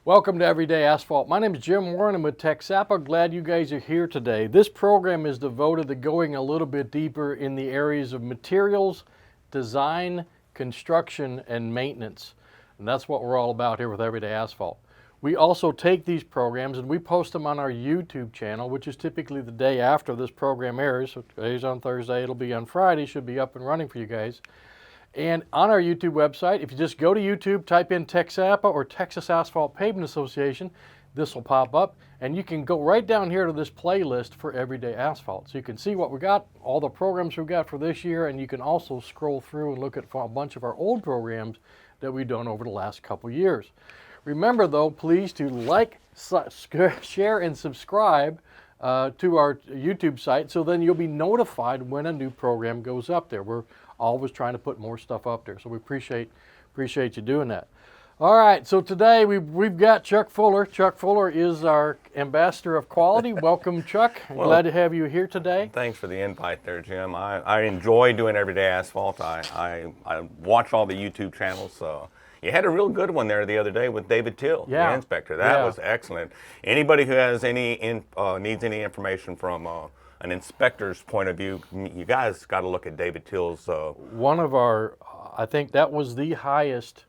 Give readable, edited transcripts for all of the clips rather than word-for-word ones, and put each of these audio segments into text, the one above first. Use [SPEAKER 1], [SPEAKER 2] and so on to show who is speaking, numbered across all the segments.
[SPEAKER 1] Welcome to Everyday Asphalt. My name is Jim Warren. I'm with TXAPA. Glad you guys are here today. This program is devoted to going a little bit deeper in the areas of materials, design, construction, and maintenance. And that's what we're all about here with Everyday Asphalt. We also take these programs and we post them on our YouTube channel, which is typically the day after this program airs. So today's on Thursday, it'll be on Friday, should be up and running for you guys. And on our YouTube website, if you just go to YouTube, type in TXAPA or Texas Asphalt Paving Association, this will pop up, and you can go right down here to this playlist for Everyday Asphalt. So you can see what we got, all the programs we've got for this year, and you can also scroll through and look at a bunch of our old programs that we've done over the last couple years. Remember though, please to like, share, and subscribe to our YouTube site, so then you'll be notified when a new program goes up there. We're always trying to put more stuff up there, so we appreciate you doing that. All right, so today we've got Chuck Fuller. Chuck Fuller is our ambassador of quality. Welcome, Chuck. I'm glad to have you here today.
[SPEAKER 2] Thanks for the invite there, Jim. I enjoy doing Everyday Asphalt. I watch all the YouTube channels. So you had a real good one there the other day with David Till, the inspector. That was excellent. Anybody who has needs any information from an inspector's point of view, you guys got to look at David Till's.
[SPEAKER 1] One of our, I think that was the highest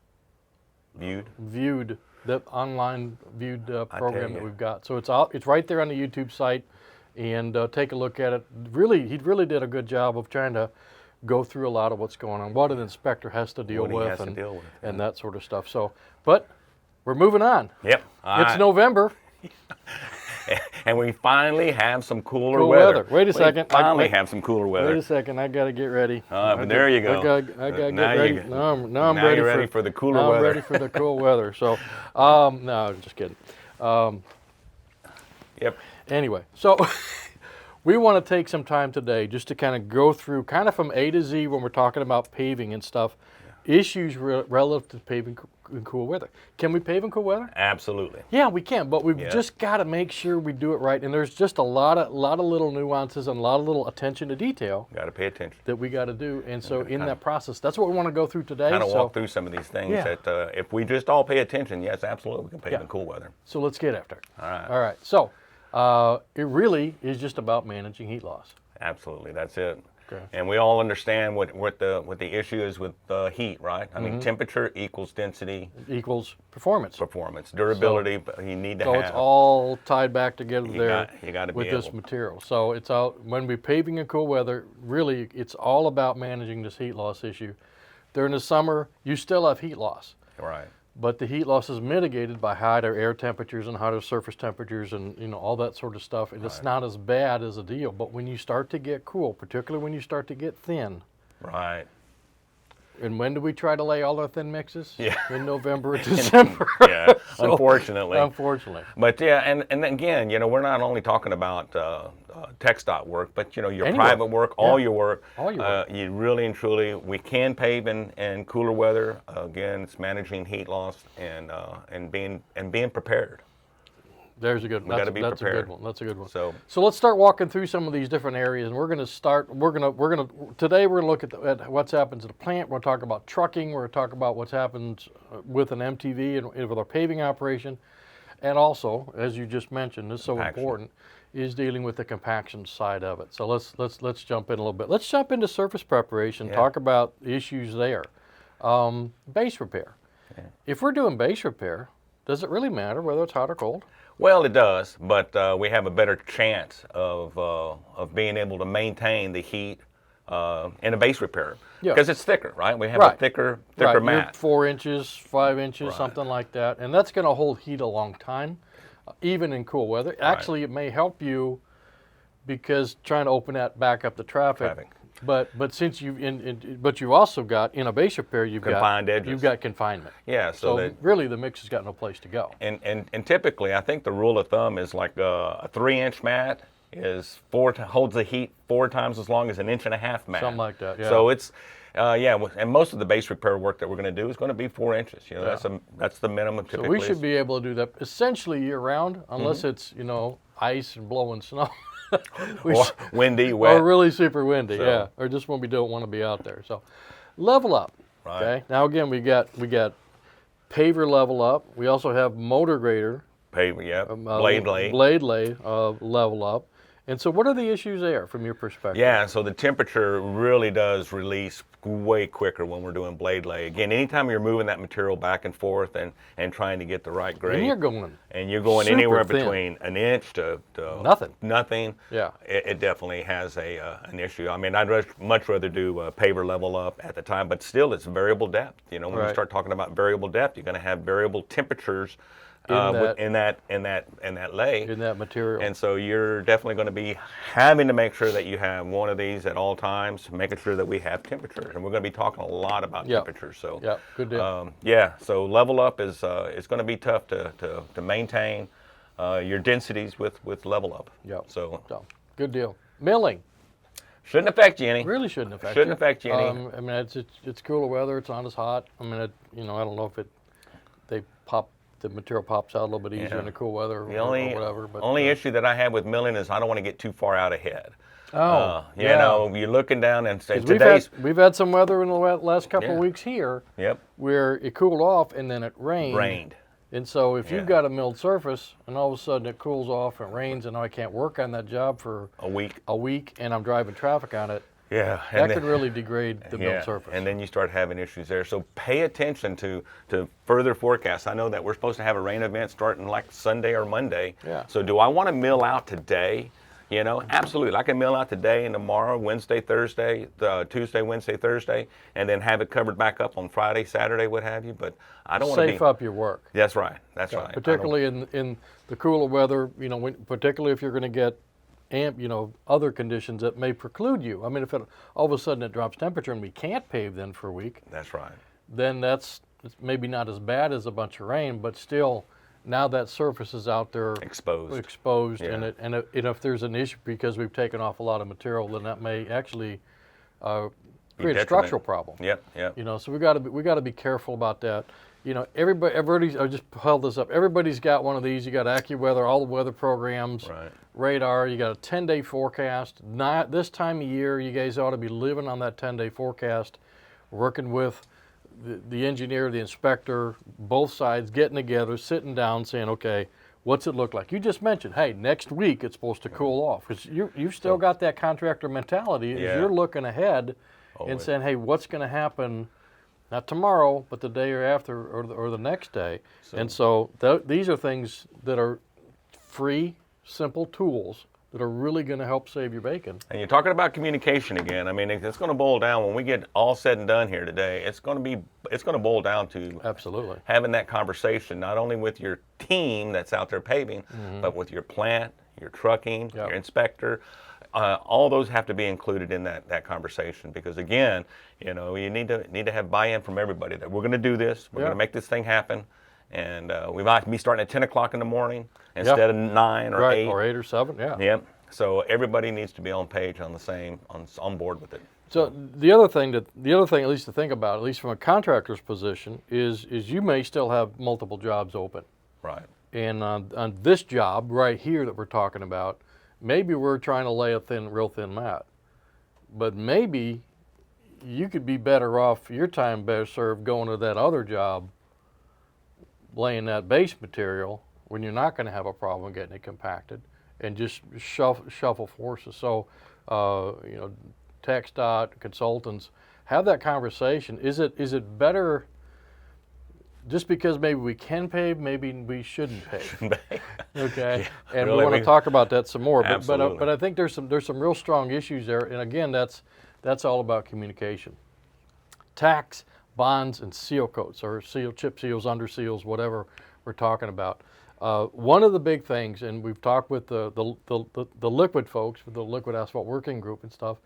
[SPEAKER 2] viewed
[SPEAKER 1] that online viewed program that we've got. So it's right there on the YouTube site, and take a look at it. Really, he really did a good job of trying to go through a lot of what's going on, what an inspector has to deal with, and that sort of stuff. So, but we're moving on.
[SPEAKER 2] Yep.
[SPEAKER 1] It's November.
[SPEAKER 2] And we finally have some cooler weather.
[SPEAKER 1] Wait a second.
[SPEAKER 2] Finally have some cooler weather.
[SPEAKER 1] Wait a second. I got to get ready.
[SPEAKER 2] But there you go.
[SPEAKER 1] I got to get ready. Now I'm ready
[SPEAKER 2] for the cooler weather.
[SPEAKER 1] I'm ready for the cool weather. So, no, just kidding.
[SPEAKER 2] Yep.
[SPEAKER 1] Anyway, so we want to take some time today just to kind of go through kind of from A to Z when we're talking about paving and stuff, issues relative to paving in cool weather. Can we pave in cool weather?
[SPEAKER 2] Absolutely.
[SPEAKER 1] Yeah, we can, but we've just got to make sure we do it right. And there's just a lot of little nuances and a lot of little attention to detail.
[SPEAKER 2] Got to pay attention.
[SPEAKER 1] That we got to do. And so in that process, that's what we want to go through today.
[SPEAKER 2] Kind of walk through some of these things that if we just all pay attention, yes, absolutely, we can pave in cool weather.
[SPEAKER 1] So let's get after it.
[SPEAKER 2] All right.
[SPEAKER 1] All right. So it really is just about managing heat loss.
[SPEAKER 2] Absolutely, that's it.
[SPEAKER 1] Okay.
[SPEAKER 2] And we all understand what the issue is with heat, right? I mean, temperature equals density
[SPEAKER 1] equals performance.
[SPEAKER 2] Durability. So you need to have.
[SPEAKER 1] So it's all tied back together
[SPEAKER 2] you got to
[SPEAKER 1] with this material. So it's out when we're paving in cool weather. Really, it's all about managing this heat loss issue. During the summer, you still have heat loss.
[SPEAKER 2] Right.
[SPEAKER 1] But the heat loss is mitigated by higher air temperatures and higher surface temperatures and all that sort of stuff. And it's not as bad as a deal. But when you start to get cool, particularly when you start to get thin.
[SPEAKER 2] Right.
[SPEAKER 1] And when do we try to lay all our thin mixes?
[SPEAKER 2] Yeah.
[SPEAKER 1] In November or December.
[SPEAKER 2] Yeah, so, unfortunately. But yeah, and again, we're not only talking about TxDOT work, but your private work, all your work. You really and truly, we can pave in cooler weather. Again, it's managing heat loss and being prepared.
[SPEAKER 1] There's a good one. That's a good one. That's a good one.
[SPEAKER 2] So
[SPEAKER 1] let's start walking through some of these different areas, and we're going to start. Today we're going to look at what's happened to the plant. We're going to talk about trucking. We're going to talk about what's happened with an MTV and with our paving operation, and also, as you just mentioned, this is so important, is dealing with the compaction side of it. So let's jump in a little bit. Let's jump into surface preparation. Talk about issues there. Base repair. Yeah. If we're doing base repair, does it really matter whether it's hot or cold?
[SPEAKER 2] Well, it does, but we have a better chance of being able to maintain the heat in a base repair because it's thicker, right? We have a thicker mat.
[SPEAKER 1] You're 4 inches, 5 inches, something like that, and that's going to hold heat a long time, even in cool weather. Actually, it may help you because trying to open that back up the traffic. But since you've also got in a base repair you've got confinement.
[SPEAKER 2] Yeah.
[SPEAKER 1] So really the mix has got no place to go.
[SPEAKER 2] And typically I think the rule of thumb is like a 3-inch mat holds the heat 4 times as long as an 1.5-inch mat.
[SPEAKER 1] Something like that. Yeah.
[SPEAKER 2] So it's and most of the base repair work that we're going to do is going to be 4 inches. That's the minimum typically.
[SPEAKER 1] So we should be able to do that essentially year round, unless it's ice and blowing snow.
[SPEAKER 2] Or windy, wet.
[SPEAKER 1] Or really super windy, or just when we don't want to be out there. So level up.
[SPEAKER 2] Right.
[SPEAKER 1] Okay. Now again, we got paver level up. We also have motor grader.
[SPEAKER 2] Paver, yeah. Blade lay
[SPEAKER 1] level up. And so what are the issues there from your perspective?
[SPEAKER 2] Yeah, so the temperature really does release way quicker when we're doing blade lay. Again, anytime you're moving that material back and forth and trying to get the right grade.
[SPEAKER 1] And you're
[SPEAKER 2] going anywhere
[SPEAKER 1] thin.
[SPEAKER 2] between an inch to
[SPEAKER 1] nothing.
[SPEAKER 2] Yeah. It definitely has an issue. I mean, I'd much rather do paver level up at the time, but still it's variable depth. You know, when you start talking about variable depth, you're going to have variable temperatures in that lay,
[SPEAKER 1] in that material.
[SPEAKER 2] And so you're definitely going to be having to make sure that you have one of these at all times, making sure that we have temperatures, and we're going to be talking a lot about temperatures. So
[SPEAKER 1] good deal.
[SPEAKER 2] So level up is going to be tough to maintain your densities with level up. So
[SPEAKER 1] good deal. Milling
[SPEAKER 2] shouldn't affect you any.
[SPEAKER 1] Really shouldn't affect
[SPEAKER 2] you any.
[SPEAKER 1] I mean, it's cooler weather. It's not as hot. I mean, I don't know if the material pops out a little bit easier in the cool weather or whatever. But
[SPEAKER 2] only issue that I have with milling is I don't want to get too far out ahead. You
[SPEAKER 1] yeah.
[SPEAKER 2] know, you're looking down and say
[SPEAKER 1] we've had some weather in the last couple of weeks here.
[SPEAKER 2] Yep.
[SPEAKER 1] Where it cooled off and then it rained. And so if you've got a milled surface and all of a sudden it cools off and it rains and I can't work on that job for
[SPEAKER 2] a week
[SPEAKER 1] and I'm driving traffic on it,
[SPEAKER 2] yeah,
[SPEAKER 1] that could really degrade the milled surface.
[SPEAKER 2] And then you start having issues there. So pay attention to further forecasts. I know that we're supposed to have a rain event starting like Sunday or Monday.
[SPEAKER 1] Yeah.
[SPEAKER 2] So do I want to mill out today? You know, absolutely. I can mill out today and tomorrow, Wednesday, Thursday, Tuesday, Wednesday, Thursday, and then have it covered back up on Friday, Saturday, what have you. But I don't want to
[SPEAKER 1] safe up your work.
[SPEAKER 2] That's right. That's right.
[SPEAKER 1] Particularly in the cooler weather, you know, particularly if you're going to get other conditions that may preclude you. I mean, if all of a sudden it drops temperature and we can't pave then for a week.
[SPEAKER 2] That's right.
[SPEAKER 1] Then it's maybe not as bad as a bunch of rain, but still. Now that surface is out there exposed, and if there's an issue because we've taken off a lot of material, then that may actually create a structural problem.
[SPEAKER 2] Yep.
[SPEAKER 1] You know, so we got to be careful about that. You know, everybody's. I just held this up. Everybody's got one of these. You got AccuWeather, all the weather programs, radar. You got a 10-day forecast. Not this time of year. You guys ought to be living on that 10-day forecast, working with the engineer, the inspector, both sides getting together, sitting down, saying, okay, what's it look like? You just mentioned, hey, next week it's supposed to cool off. Because you've still got that contractor mentality. You're looking ahead and saying, hey, what's going to happen, not tomorrow, but the day or after or the next day. And so these are things that are free, simple tools that are really going to help save your bacon.
[SPEAKER 2] And you're talking about communication again. I mean, it's going to boil down when we get all said and done here today. It's going to boil down to
[SPEAKER 1] absolutely
[SPEAKER 2] having that conversation not only with your team that's out there paving, but with your plant, your trucking, your inspector. All those have to be included in that conversation because again, you know, you need to have buy-in from everybody that we're going to do this. We're going to make this thing happen. And we might be starting at 10 o'clock in the morning instead of 9 or 8.
[SPEAKER 1] Or 8 or 7,
[SPEAKER 2] Yep. So everybody needs to be on page on the same, on board with it.
[SPEAKER 1] So the other thing, at least to think about, at least from a contractor's position, is you may still have multiple jobs open.
[SPEAKER 2] Right.
[SPEAKER 1] And on this job right here that we're talking about, maybe we're trying to lay a real thin mat. But maybe you could be better off, your time better served going to that other job laying that base material when you're not going to have a problem getting it compacted and just shuffle forces. So, you know, TXAPA, consultants, have that conversation. Is it better just because maybe we can pave, maybe we shouldn't pave? Okay, and really, we want to talk about that some more. But I think there's some real strong issues there, and again, that's all about communication. Tacks, bonds, and seal coats, or chip seals, under seals, whatever we're talking about. One of the big things, and we've talked with the liquid folks, with the liquid asphalt working group and stuff,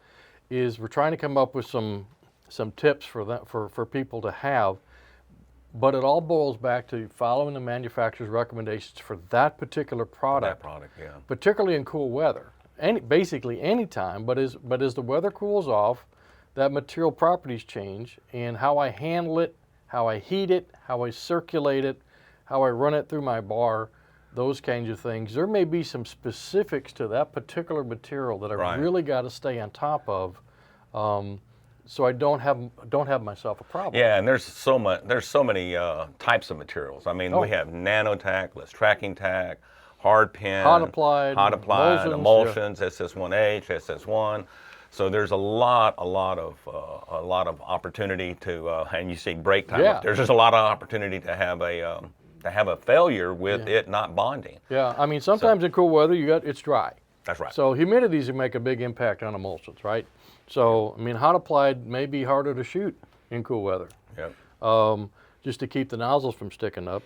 [SPEAKER 1] is we're trying to come up with some tips for people to have. But it all boils back to following the manufacturer's recommendations for that particular product. Particularly in cool weather. Basically any time, but as the weather cools off, that material properties change, and how I handle it, how I heat it, how I circulate it, how I run it through my bar, those kinds of things. There may be some specifics to that particular material that I really got to stay on top of so I don't have myself a problem.
[SPEAKER 2] Yeah, and there's so many types of materials. I mean, we have nano-tack, less tracking tack, hard pin,
[SPEAKER 1] hot applied,
[SPEAKER 2] emulsions, SS1H, SS1. So there's a lot of opportunity to, and you see break time.
[SPEAKER 1] Yeah.
[SPEAKER 2] There's just a lot of opportunity to have a failure with it not bonding.
[SPEAKER 1] Yeah, I mean sometimes in cool weather it's dry.
[SPEAKER 2] That's right.
[SPEAKER 1] So humidities make a big impact on emulsions, right? So I mean hot applied may be harder to shoot in cool weather.
[SPEAKER 2] Yep.
[SPEAKER 1] Just to keep the nozzles from sticking up.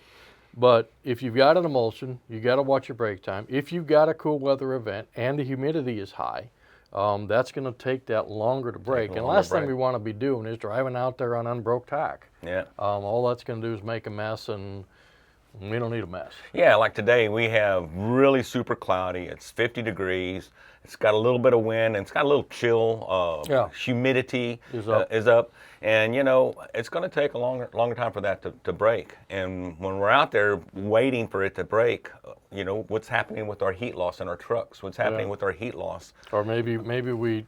[SPEAKER 1] But if you've got an emulsion, you got to watch your break time. If you've got a cool weather event and the humidity is high, that's going to take that longer to break. And last thing we want to be doing is driving out there on unbroke tack.
[SPEAKER 2] Yeah.
[SPEAKER 1] All that's going to do is make a mess, and we don't need a mess.
[SPEAKER 2] Yeah, like today we have really super cloudy. It's 50 degrees. It's got a little bit of wind, and it's got a little chill. Humidity is up. And, you know, it's going to take a longer time for that to break. And when we're out there waiting for it to break, you know, what's happening with our heat loss in our trucks? What's happening with our heat loss?
[SPEAKER 1] Or maybe we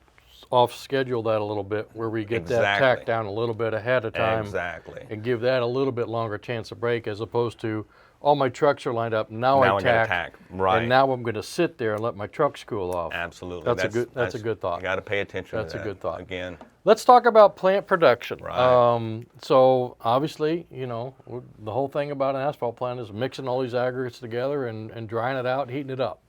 [SPEAKER 1] off-schedule that a little bit where we get that tack down a little bit ahead of time.
[SPEAKER 2] Exactly.
[SPEAKER 1] And give that a little bit longer chance to break, as opposed to all my trucks are lined up. Now I tack. Right. And now I'm going to sit there and let my trucks cool off.
[SPEAKER 2] Absolutely.
[SPEAKER 1] That's a good thought.
[SPEAKER 2] You got to pay attention to that.
[SPEAKER 1] That's a good thought.
[SPEAKER 2] Again.
[SPEAKER 1] Let's talk about plant production.
[SPEAKER 2] Right.
[SPEAKER 1] So obviously, you know, the whole thing about an asphalt plant is mixing all these aggregates together and drying it out, heating it up.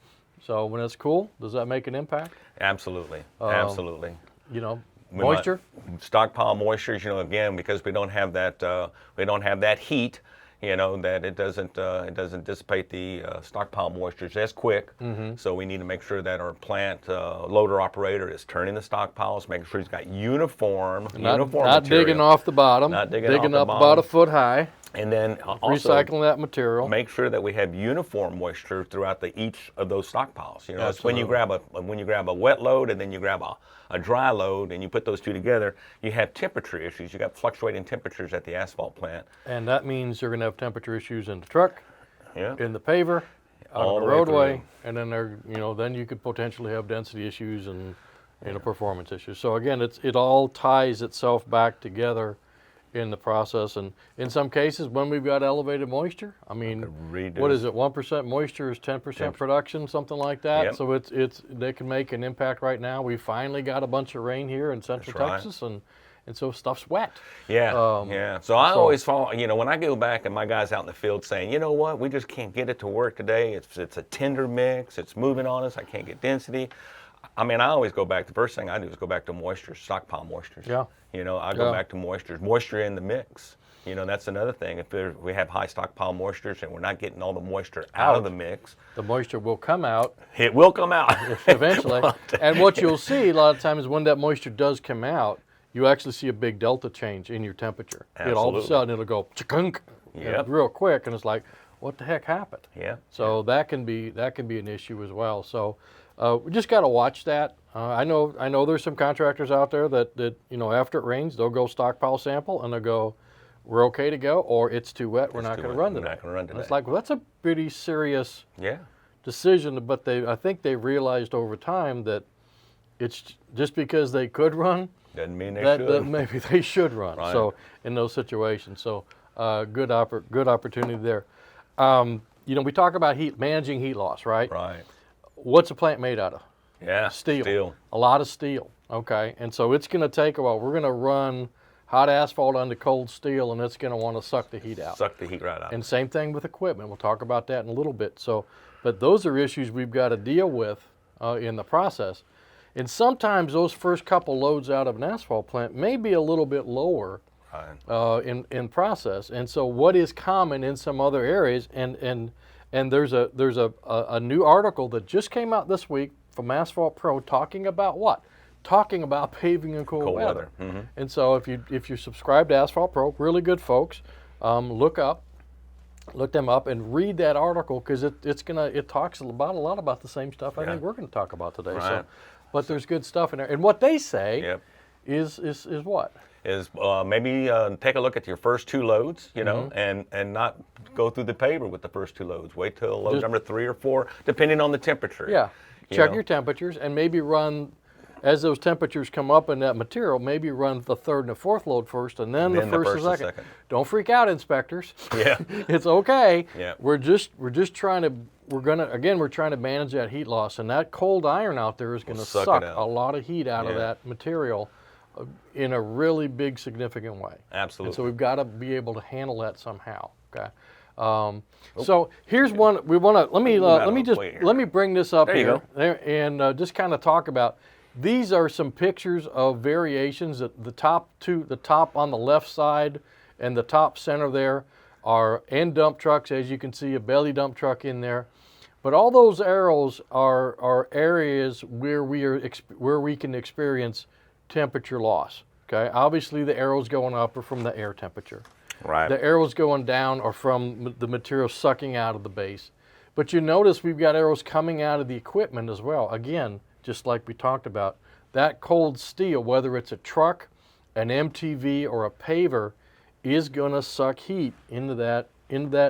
[SPEAKER 1] So when it's cool, does that make an impact?
[SPEAKER 2] Absolutely. Absolutely.
[SPEAKER 1] You know, moisture?
[SPEAKER 2] Stockpile moistures, you know, again, because we don't have that heat, you know, that it doesn't dissipate the stockpile moistures as quick. So we need to make sure that our plant loader operator is turning the stockpiles, making sure he's got uniform
[SPEAKER 1] not
[SPEAKER 2] material.
[SPEAKER 1] digging off the bottom,
[SPEAKER 2] not
[SPEAKER 1] digging up about a foot high.
[SPEAKER 2] And then also
[SPEAKER 1] recycling that material.
[SPEAKER 2] Make sure that we have uniform moisture throughout each of those stockpiles. You know, it's when you grab a wet load and then you grab a dry load and you put those two together, you have temperature issues. You got fluctuating temperatures at the asphalt plant.
[SPEAKER 1] And that means you're going to have temperature issues in the truck, in the paver, out
[SPEAKER 2] all
[SPEAKER 1] on the roadway, and then then you could potentially have density issues and performance issues. So again, it all ties itself back together in the process, and in some cases when we've got elevated moisture, I mean, what is it, 1% moisture is 10% production, something like that.
[SPEAKER 2] Yep.
[SPEAKER 1] So they can make an impact right now. We finally got a bunch of rain here in central Texas, and so stuff's wet.
[SPEAKER 2] Yeah. So I always follow, you know, when I go back and my guys out in the field saying, you know what, we just can't get it to work today. It's a tender mix, it's moving on us, I can't get density. I mean, I always go back, the first thing I do is go back to moisture, stockpile moistures.
[SPEAKER 1] Yeah.
[SPEAKER 2] You know, I go back to moisture in the mix. You know, that's another thing. If we have high stockpile moistures and we're not getting all the moisture out of the mix,
[SPEAKER 1] the moisture will come out.
[SPEAKER 2] It will come out.
[SPEAKER 1] Eventually. And what you'll see a lot of times when that moisture does come out, you actually see a big delta change in your temperature. All of a sudden it'll go chunk real quick, and it's like, what the heck happened?
[SPEAKER 2] Yeah.
[SPEAKER 1] So that can be an issue as well. So we just got to watch that. I know there's some contractors out there that you know, after it rains, they'll go stockpile sample and they'll go, we're okay to go, or it's too wet, we're not going to run today. And it's like, well, that's a pretty serious decision. But I think they realized over time that it's just because they could run
[SPEAKER 2] doesn't mean they
[SPEAKER 1] should.
[SPEAKER 2] That
[SPEAKER 1] maybe they should run.
[SPEAKER 2] Right.
[SPEAKER 1] So in those situations, so good opportunity there. You know, we talk about managing heat loss, right?
[SPEAKER 2] Right.
[SPEAKER 1] What's a plant made out of?
[SPEAKER 2] Yeah,
[SPEAKER 1] steel. A lot of steel, okay? And so it's going to take a while. We're going to run hot asphalt onto cold steel, and it's going to want to suck the heat out.
[SPEAKER 2] Suck the heat right out.
[SPEAKER 1] And same thing with equipment. We'll talk about that in a little bit. So, but those are issues we've got to deal with in the process. And sometimes those first couple loads out of an asphalt plant may be a little bit lower in process. And so what is common in some other areas, and there's a new article that just came out this week from Asphalt Pro talking about what? Talking about paving in cold weather.
[SPEAKER 2] Mm-hmm.
[SPEAKER 1] And so if you subscribe to Asphalt Pro, really good folks, look them up and read that article, because it talks a lot about the same stuff I think we're going to talk about today.
[SPEAKER 2] Right.
[SPEAKER 1] So, but there's good stuff in there. And what they say is what?
[SPEAKER 2] Is maybe take a look at your first two loads, you know, and not go through the paver with the first two loads. Wait till load number 3 or 4, depending on the temperature.
[SPEAKER 1] Yeah. Check your temperatures and maybe run as those temperatures come up in that material, maybe run the third and the fourth load first, and then the first and second. Don't freak out, inspectors.
[SPEAKER 2] Yeah.
[SPEAKER 1] It's okay.
[SPEAKER 2] Yeah.
[SPEAKER 1] We're just trying to, we're trying to manage that heat loss, and that cold iron out there is going to suck a lot of heat out of that material in a really big, significant way.
[SPEAKER 2] Absolutely.
[SPEAKER 1] And so we've got to be able to handle that somehow. Okay. So here's one we want to let me bring this up here and just kind of talk about. These are some pictures of variations. The top on the left side and the top center there are end dump trucks. As you can see, a belly dump truck in there. But all those arrows are areas where we can experience temperature loss. Okay, obviously the arrows going up are from the air temperature.
[SPEAKER 2] Right.
[SPEAKER 1] The arrows going down are from the material sucking out of the base. But you notice we've got arrows coming out of the equipment as well. Again, just like we talked about, that cold steel, whether it's a truck, an MTV, or a paver, is going to suck heat into that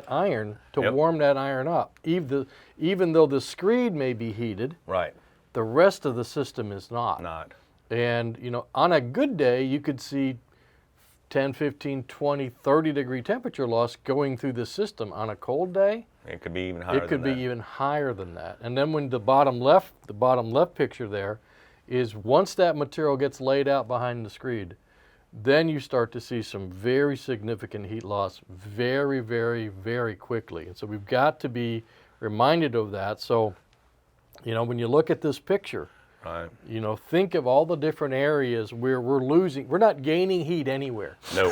[SPEAKER 1] iron to warm that iron up. Even though the screed may be heated,
[SPEAKER 2] right,
[SPEAKER 1] the rest of the system is not. And on a good day, you could see 10, 15, 20, 30-degree temperature loss going through the system. On a cold day,
[SPEAKER 2] it could be even higher. It
[SPEAKER 1] could be even higher than that. And then when the bottom left picture there is once that material gets laid out behind the screed, then you start to see some very significant heat loss very, very, very quickly. And so we've got to be reminded of that. So, when you look at this picture,
[SPEAKER 2] right,
[SPEAKER 1] think of all the different areas where we're not gaining heat anywhere.
[SPEAKER 2] No.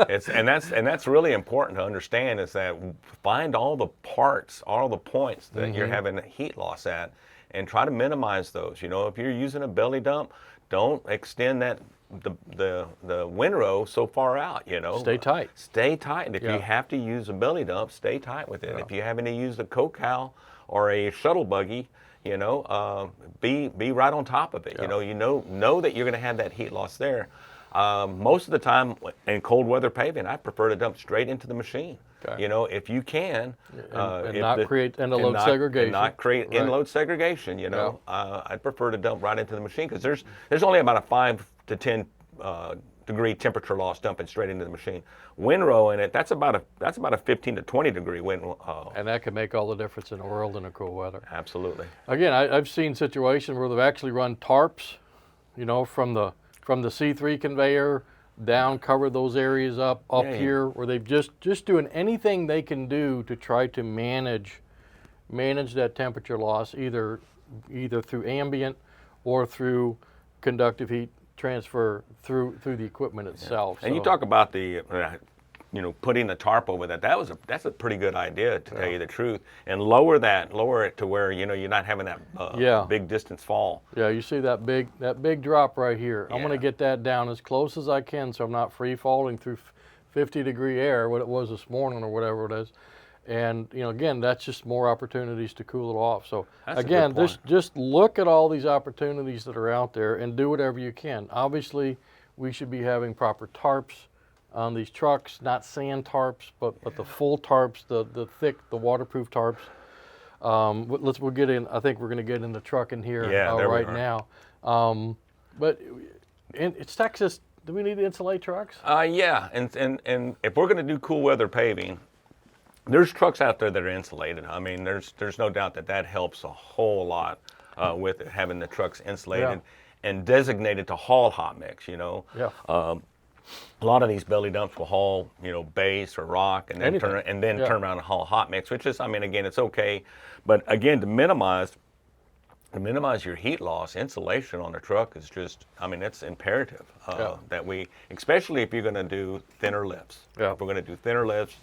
[SPEAKER 2] And that's really important to understand, is that find all the parts, all the points that you're having heat loss at, and try to minimize those. If you're using a belly dump, don't extend the windrow so far out.
[SPEAKER 1] Stay tight.
[SPEAKER 2] Stay tight. If you have to use a belly dump, stay tight with it. If you're having to use a coke cow or a shuttle buggy, be right on top of it. Know that you're going to have that heat loss there. Most of the time in cold weather paving, I prefer to dump straight into the machine. Okay. If you can,
[SPEAKER 1] and not create end load segregation.
[SPEAKER 2] And not create end load segregation. I'd prefer to dump right into the machine, because there's only about a 5 to 10 degree temperature loss dumping straight into the machine. Windrow in it, that's about a 15 to 20 degree wind.
[SPEAKER 1] And that can make all the difference in the world in a cool weather.
[SPEAKER 2] Absolutely.
[SPEAKER 1] Again, I've seen situations where they've actually run tarps, from the C3 conveyor down, cover those areas up here, where they've just doing anything they can do to try to manage that temperature loss, either through ambient or through conductive heat transfer through the equipment itself.
[SPEAKER 2] And you talk about the putting the tarp over that. That's a pretty good idea, to tell you the truth. And lower it to where you're not having that big distance fall.
[SPEAKER 1] Yeah, you see that big drop right here. I'm going to get that down as close as I can, so I'm not free falling through 50-degree air, what it was this morning or whatever it is. And again, that's just more opportunities to cool it off. So again, just look at all these opportunities that are out there and do whatever you can. Obviously, we should be having proper tarps on these trucks, not sand tarps, but the full tarps, the thick, the waterproof tarps. We'll get in. I think we're going to get in the truck in here right now. But it's Texas. Do we need to insulate trucks?
[SPEAKER 2] Yeah, and if we're going to do cool weather paving, there's trucks out there that are insulated. I mean, there's no doubt that helps a whole lot with it, having the trucks insulated and designated to haul hot mix. A lot of these belly dumps will haul, base or rock, and then turn around and haul hot mix, which is, again, it's okay, but again, to minimize your heat loss, insulation on the truck is just, it's imperative that we, especially if you're going to do thinner lifts. If we're going to do thinner lifts.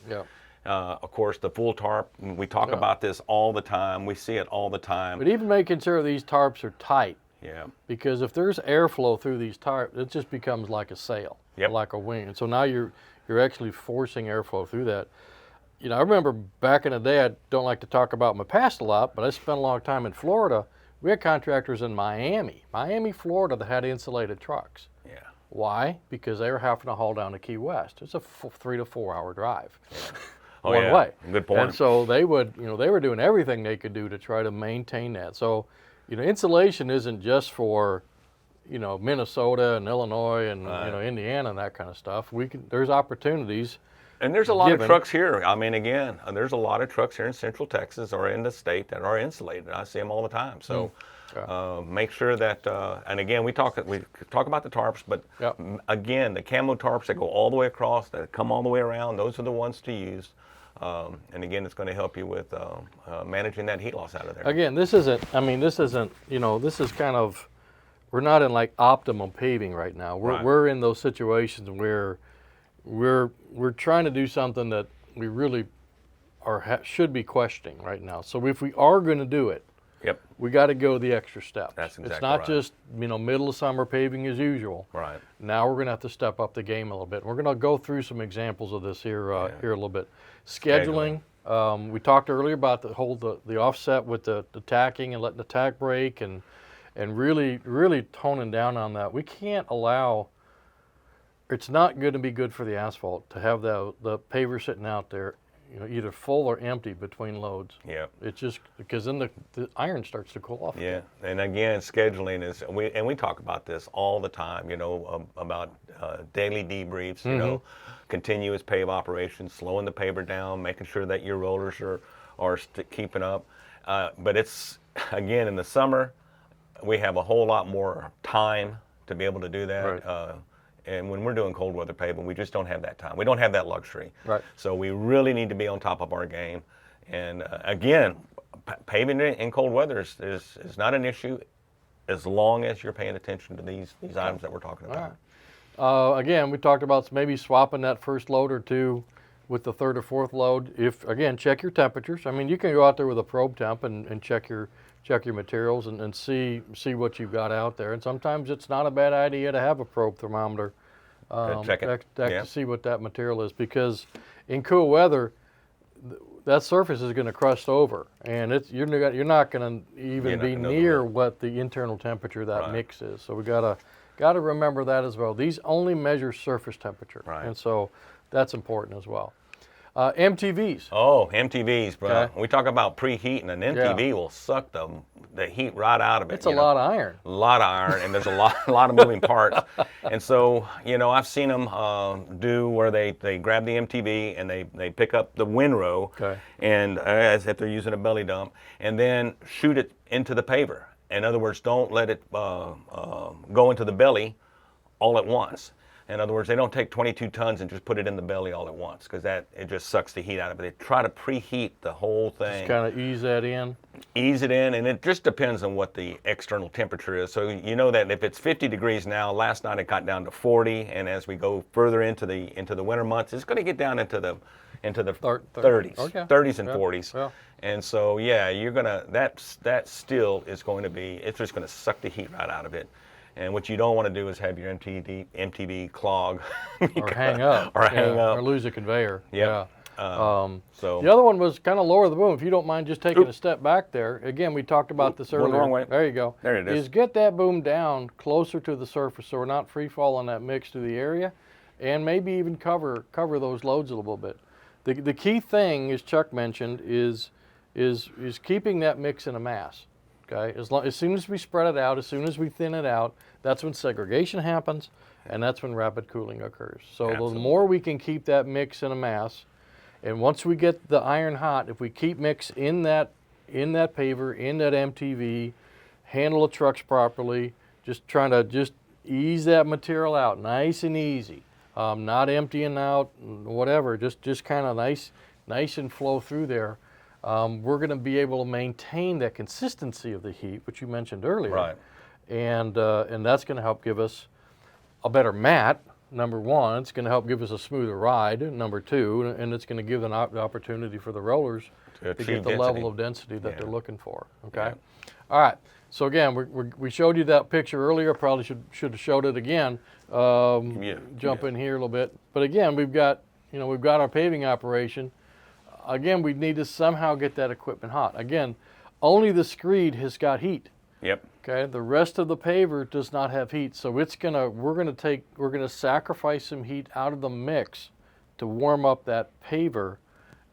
[SPEAKER 2] Of course, the full tarp, we talk about this all the time. We see it all the time.
[SPEAKER 1] But even making sure these tarps are tight.
[SPEAKER 2] Yeah.
[SPEAKER 1] Because if there's airflow through these tarps, it just becomes like a sail, like a wing. And so now you're actually forcing airflow through that. I remember back in the day, I don't like to talk about my past a lot, but I spent a long time in Florida. We had contractors in Miami, Florida, that had insulated trucks.
[SPEAKER 2] Yeah.
[SPEAKER 1] Why? Because they were having to haul down to Key West. It's a 3 to 4 hour drive.
[SPEAKER 2] Yeah.
[SPEAKER 1] One way.
[SPEAKER 2] Good point.
[SPEAKER 1] And so they would, they were doing everything they could do to try to maintain that. So, insulation isn't just for Minnesota and Illinois and Indiana and that kind of stuff. There's opportunities.
[SPEAKER 2] And there's a lot of trucks here. I mean, again, there's a lot of trucks here in Central Texas or in the state that are insulated. I see them all the time. So make sure that, and again, we talk about the tarps, but again, the camo tarps that go all the way across, that come all the way around, those are the ones to use. And again, it's going to help you with managing that heat loss out of there.
[SPEAKER 1] Again, this is kind of, we're not in like optimum paving right now. We're in those situations where we're trying to do something that we really should be questioning right now. So if we are going to do it, we got to go the extra step.
[SPEAKER 2] That's exactly
[SPEAKER 1] It's not just middle of summer paving as usual.
[SPEAKER 2] Right.
[SPEAKER 1] Now we're going to have to step up the game a little bit. We're going to go through some examples of this here a little bit. Scheduling. We talked earlier about the offset with the tacking and letting the tack break and really toning down on that. We can't allow. It's not going to be good for the asphalt to have the paver sitting out there, either full or empty between loads.
[SPEAKER 2] Yeah.
[SPEAKER 1] It's just because then the iron starts to cool off.
[SPEAKER 2] Yeah, and again, scheduling is, we talk about this all the time, about daily debriefs, continuous pave operations, slowing the paver down, making sure that your rollers are keeping up. But it's, again, in the summer, we have a whole lot more time to be able to do that. Right. And when we're doing cold weather paving, we just don't have that time. We don't have that luxury.
[SPEAKER 1] Right.
[SPEAKER 2] So we really need to be on top of our game. And again, paving in cold weather is not an issue as long as you're paying attention to these items that we're talking about.
[SPEAKER 1] Right. Again, we talked about maybe swapping that first load or two with the third or fourth load. Check your temperatures. I mean, you can go out there with a probe temp and check your materials and see what you've got out there. And sometimes it's not a bad idea to have a probe thermometer to see what that material is, because in cool weather, that surface is going to crust over, and you're not going to even be near what the internal temperature of that mix is. So we got to remember that as well. These only measure surface temperature, and so that's important as well. MTVs.
[SPEAKER 2] Oh, MTVs, bro. Okay. We talk about preheating, and an MTV will suck the heat right out of it.
[SPEAKER 1] It's a lot of iron.
[SPEAKER 2] A lot of iron, and there's a lot of moving parts. And so, I've seen them do where they grab the MTV and they pick up the windrow, and as if they're using a belly dump, and then shoot it into the paver. In other words, don't let it go into the belly all at once. In other words, they don't take 22 tons and just put it in the belly all at once, because it just sucks the heat out of it. They try to preheat the whole thing.
[SPEAKER 1] Just kind of ease that in?
[SPEAKER 2] Ease it in, and it just depends on what the external temperature is. So you know that if it's 50 degrees now, last night it got down to 40, and as we go further into the winter months, it's going to get down into the 30s,
[SPEAKER 1] okay.
[SPEAKER 2] 30s and 40s.
[SPEAKER 1] Yeah.
[SPEAKER 2] And so, you're gonna that still is going to be, it's just going to suck the heat right out of it. And what you don't want to do is have your MTV clog.
[SPEAKER 1] Or hang up. Or lose a conveyor.
[SPEAKER 2] Yep.
[SPEAKER 1] Yeah. So the other one was kind of lower the boom. If you don't mind just taking a step back there. Again, we talked about this earlier.
[SPEAKER 2] Went the wrong way.
[SPEAKER 1] There you go.
[SPEAKER 2] There it is.
[SPEAKER 1] Is get that boom down closer to the surface so we're not free falling that mix to the area, and maybe even cover those loads a little bit. The key thing, as Chuck mentioned, is keeping that mix in a mass. Okay, as soon as we spread it out, as soon as we thin it out, that's when segregation happens, and that's when rapid cooling occurs. So the more we can keep that mix in a mass, and once we get the iron hot, if we keep mix in that paver, in that MTV, handle the trucks properly, just trying to ease that material out, nice and easy, not emptying out, whatever, just kind of nice and flow through there. We're going to be able to maintain that consistency of the heat, which you mentioned earlier.
[SPEAKER 2] Right.
[SPEAKER 1] And that's going to help give us a better mat, number one. It's going to help give us a smoother ride, number two. And it's going to give the opportunity for the rollers to get the level of density that they're looking for. Okay? Yeah. All right. So again, we showed you that picture earlier. Probably should have showed it again. Jump in here a little bit. But again, we've got our paving operation. Again, we need to somehow get that equipment hot. Again, only the screed has got heat.
[SPEAKER 2] Yep.
[SPEAKER 1] Okay. The rest of the paver does not have heat, so we're gonna sacrifice some heat out of the mix to warm up that paver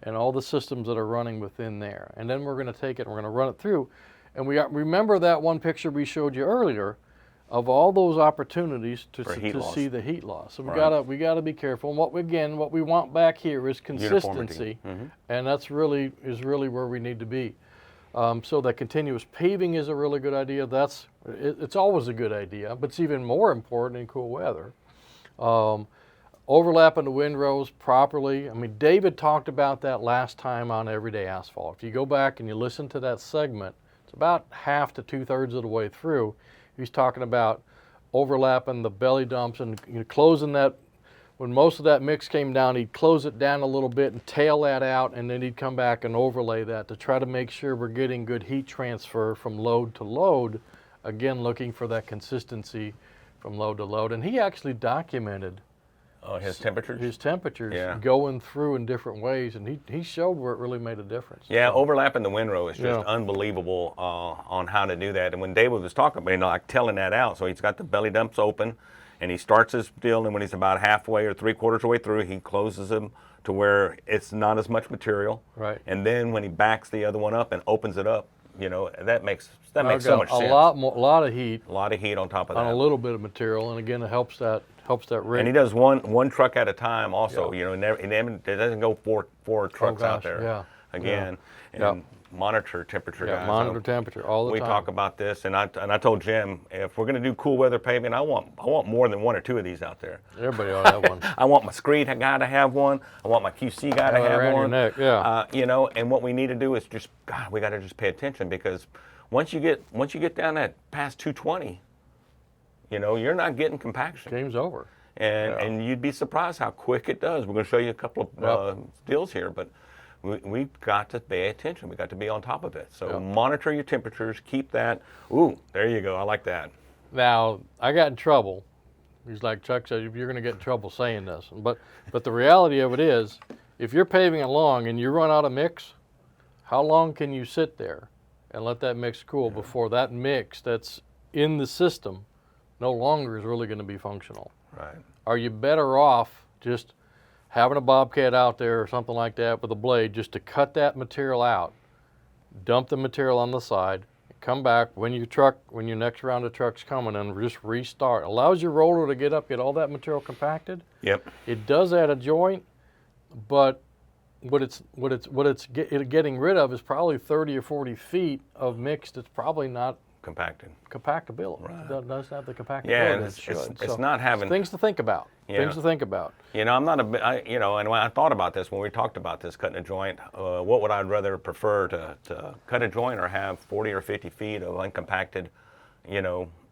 [SPEAKER 1] and all the systems that are running within there. And then we're gonna take it and we're gonna run it through. And remember that one picture we showed you earlier of all those opportunities to see the heat loss. So we gotta be careful. And what we want back here is consistency, and that's really where we need to be. So that continuous paving is a really good idea. It's always a good idea, but it's even more important in cool weather. Overlapping the windrows properly. I mean, David talked about that last time on Everyday Asphalt. If you go back and you listen to that segment, it's about half to 2/3 of the way through. He's talking about overlapping the belly dumps and closing that. When most of that mix came down, he'd close it down a little bit and tail that out, and then he'd come back and overlay that to try to make sure we're getting good heat transfer from load to load. Again, looking for that consistency from load to load. And he actually documented
[SPEAKER 2] his temperatures
[SPEAKER 1] going through in different ways, and he showed where it really made a difference.
[SPEAKER 2] Yeah, overlapping the windrow is just unbelievable on how to do that. And when David was talking about, like telling that out, so he's got the belly dumps open, and he starts his deal, and when he's about halfway or 3/4 of the way through, he closes them to where it's not as much material.
[SPEAKER 1] Right.
[SPEAKER 2] And then when he backs the other one up and opens it up, that makes so much sense.
[SPEAKER 1] A lot of heat.
[SPEAKER 2] A lot of heat on top of that.
[SPEAKER 1] On a little bit of material, and again, it helps that rate.
[SPEAKER 2] And he does one truck at a time also. It doesn't go four trucks out there.
[SPEAKER 1] Yeah.
[SPEAKER 2] Again. And monitor temperature, guys.
[SPEAKER 1] Monitor temperature all the time.
[SPEAKER 2] We talk about this, and I told Jim, if we're going to do cool weather paving, I want more than 1 or 2 of these out there.
[SPEAKER 1] Everybody ought to have one.
[SPEAKER 2] I want my screed guy to have one. I want my QC guy to have
[SPEAKER 1] around
[SPEAKER 2] one.
[SPEAKER 1] Your neck,
[SPEAKER 2] And what we need to do is we got to just pay attention, because once you get down that past 220, you're not getting compaction.
[SPEAKER 1] Game's over.
[SPEAKER 2] And you'd be surprised how quick it does. We're going to show you a couple of deals here, but we've got to pay attention. We've got to be on top of it. So monitor your temperatures. Keep that. Ooh, there you go. I like that.
[SPEAKER 1] Now, I got in trouble. He's like, Chuck said, you're going to get in trouble saying this. But the reality of it is, if you're paving along and you run out of mix, how long can you sit there and let that mix cool before that mix that's in the system no longer is really going to be functional?
[SPEAKER 2] Right.
[SPEAKER 1] Are you better off just having a bobcat out there or something like that with a blade just to cut that material out, dump the material on the side, come back when your next round of trucks coming, and just restart? Allows your roller to get all that material compacted.
[SPEAKER 2] Yep.
[SPEAKER 1] It does add a joint, but what it's getting rid of is probably 30 or 40 feet of mix that's probably not compactability.
[SPEAKER 2] Right.
[SPEAKER 1] Doesn't have the compactability.
[SPEAKER 2] Yeah,
[SPEAKER 1] and
[SPEAKER 2] it's not having
[SPEAKER 1] things to think about. Things to think about.
[SPEAKER 2] I'm not and when I thought about this, when we talked about this cutting a joint, what would I rather prefer to cut a joint or have 40 or 50 feet of uncompacted,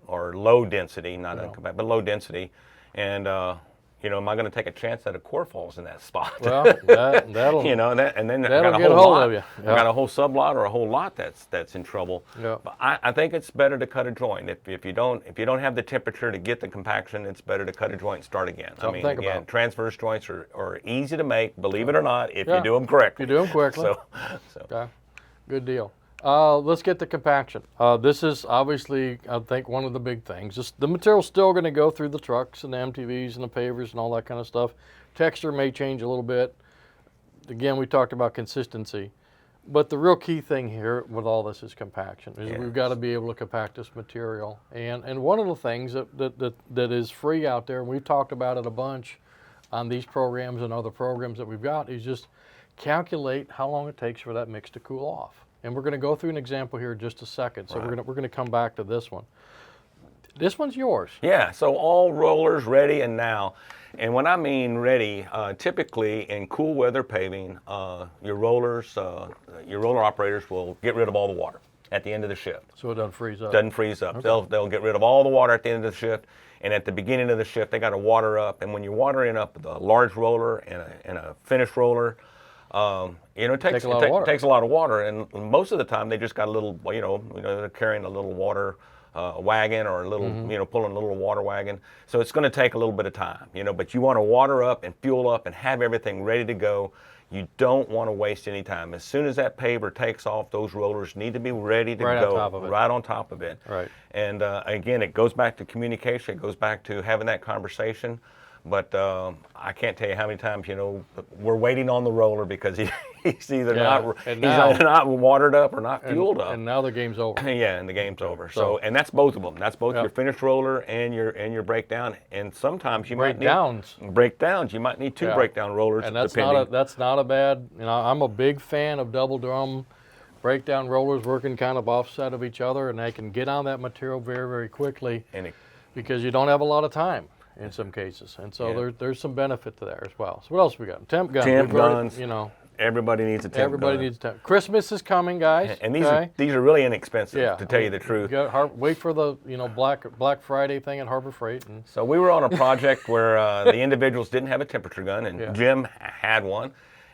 [SPEAKER 2] or low density, not uncompacted, but low density, and am I going to take a chance that a core falls in that spot?
[SPEAKER 1] Well, that'll
[SPEAKER 2] and then
[SPEAKER 1] that'll
[SPEAKER 2] I got a
[SPEAKER 1] get a
[SPEAKER 2] whole
[SPEAKER 1] hold
[SPEAKER 2] lot.
[SPEAKER 1] of you.
[SPEAKER 2] I got a whole sublot or a whole lot that's in trouble.
[SPEAKER 1] Yeah.
[SPEAKER 2] But I think it's better to cut a joint. If you don't have the temperature to get the compaction, it's better to cut a joint and start again.
[SPEAKER 1] Something to think about.
[SPEAKER 2] Transverse joints are easy to make, believe it or not, if you do them correctly.
[SPEAKER 1] You do them correctly.
[SPEAKER 2] So.
[SPEAKER 1] Okay. Good deal. Let's get the compaction. This is obviously, I think, one of the big things. The material's still going to go through the trucks and the MTVs and the pavers and all that kind of stuff. Texture may change a little bit. Again, we talked about consistency. But the real key thing here with all this is compaction. We've got to be able to compact this material. And one of the things that is free out there, and we've talked about it a bunch on these programs and other programs that we've got, is just calculate how long it takes for that mix to cool off. And we're going to go through an example here in just a second. So we're going to come back to this one. This one's yours.
[SPEAKER 2] Yeah. So all rollers ready and now. And when I mean ready, typically in cool weather paving, your roller operators will get rid of all the water at the end of the shift.
[SPEAKER 1] So it doesn't freeze up.
[SPEAKER 2] Doesn't freeze up.
[SPEAKER 1] Okay.
[SPEAKER 2] They'll get rid of all the water at the end of the shift. And at the beginning of the shift, they got to water up. And when you're watering up the large roller and a finished roller, it takes a lot of water, and most of the time they just got a little, they're carrying a little water wagon or a little, pulling a little water wagon. So it's going to take a little bit of time, but you want to water up and fuel up and have everything ready to go. You don't want to waste any time. As soon as that paver takes off, those rollers need to be ready to go right on top of it.
[SPEAKER 1] Right.
[SPEAKER 2] And again, it goes back to communication. It goes back to having that conversation. But I can't tell you how many times, we're waiting on the roller because he's either not watered up or not fueled up.
[SPEAKER 1] And now the game's over.
[SPEAKER 2] Yeah, and the game's over. So and that's both of them. That's both your finished roller and your breakdown. And sometimes you might need breakdowns. You might need two breakdown rollers.
[SPEAKER 1] And that's not a bad. I'm a big fan of double drum breakdown rollers working kind of offset of each other, and they can get on that material very, very quickly because you don't have a lot of time in some cases. And so there's some benefit to there as well. So what else we got? Temp guns.
[SPEAKER 2] Temp guns. Everybody needs a temp gun.
[SPEAKER 1] Everybody needs a temp. Christmas is coming, guys.
[SPEAKER 2] And these are really inexpensive, to tell you the truth.
[SPEAKER 1] Wait for the Black Friday thing at Harbor Freight.
[SPEAKER 2] So we were on a project where the individuals didn't have a temperature gun, and Jim had one.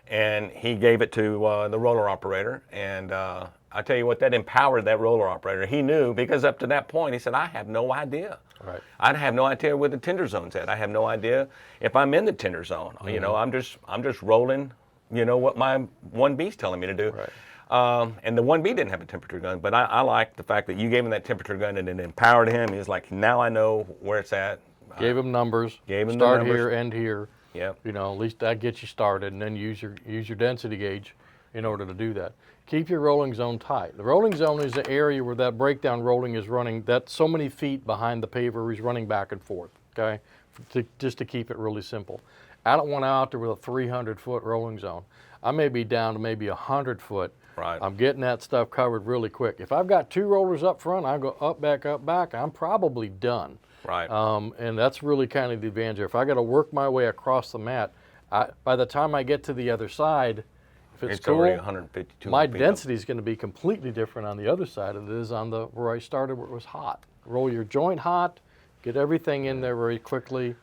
[SPEAKER 2] And he gave it to the roller operator, and I tell you what, that empowered that roller operator. He knew, because up to that point, he said, I have no idea.
[SPEAKER 1] Right.
[SPEAKER 2] I have no idea where the tender zone's at. I have no idea if I'm in the tender zone. Mm-hmm. I'm just rolling, what my 1B's telling me to do.
[SPEAKER 1] Right.
[SPEAKER 2] And the 1B didn't have a temperature gun, but I like the fact that you gave him that temperature gun and it empowered him. He was like, now I know where it's at.
[SPEAKER 1] Gave him numbers. Start here, end here. Yep. At least that gets you started, and then use your density gauge in order to do that. Keep your rolling zone tight. The rolling zone is the area where that breakdown rolling is running. That's so many feet behind the paver. He's running back and forth. Okay, just to keep it really simple. I don't want out there with a 300-foot rolling zone. I may be down to maybe 100 foot.
[SPEAKER 2] Right.
[SPEAKER 1] I'm getting that stuff covered really quick. If I've got two rollers up front, I go up, back. I'm probably done.
[SPEAKER 2] Right.
[SPEAKER 1] And that's really kind of the advantage. If I got to work my way across the mat, by the time I get to the other side, if it's cool,
[SPEAKER 2] already 152
[SPEAKER 1] my density is going to be completely different on the other side than it is on where I started, where it was hot. Roll your joint hot, get everything in there very quickly,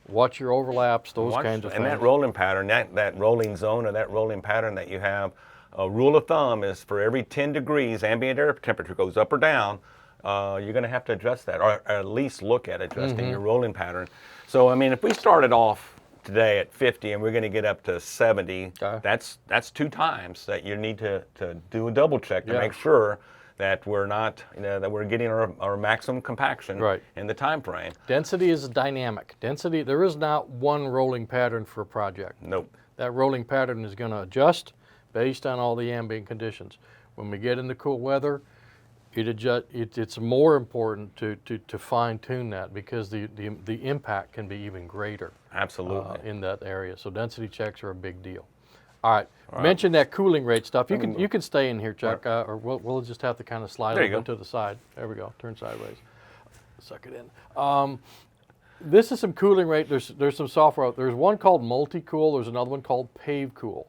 [SPEAKER 1] watch your overlaps, kinds of things.
[SPEAKER 2] And that rolling pattern, that rolling zone or that rolling pattern that you have, a rule of thumb is for every 10 degrees ambient air temperature goes up or down, you're going to have to adjust that, or at least look at adjusting your rolling pattern. So, if we started off today at 50 and we're going to get up to 70, that's 2 times that you need to do a double check to make sure that we're not, that we're getting our maximum compaction in the time frame.
[SPEAKER 1] Density is dynamic. There is not one rolling pattern for a project.
[SPEAKER 2] Nope.
[SPEAKER 1] That rolling pattern is going to adjust based on all the ambient conditions. When we get into cool weather, it's more important to fine tune that, because the impact can be even greater.
[SPEAKER 2] Absolutely.
[SPEAKER 1] In that area. So density checks are a big deal. All right. Mention that cooling rate stuff. You can stay in here, Chuck, or we'll just have to kind of slide over to the side. There we go. Turn sideways. Suck it in. This is some cooling rate. There's some software. There's one called Multi-Cool. There's another one called PaveCool.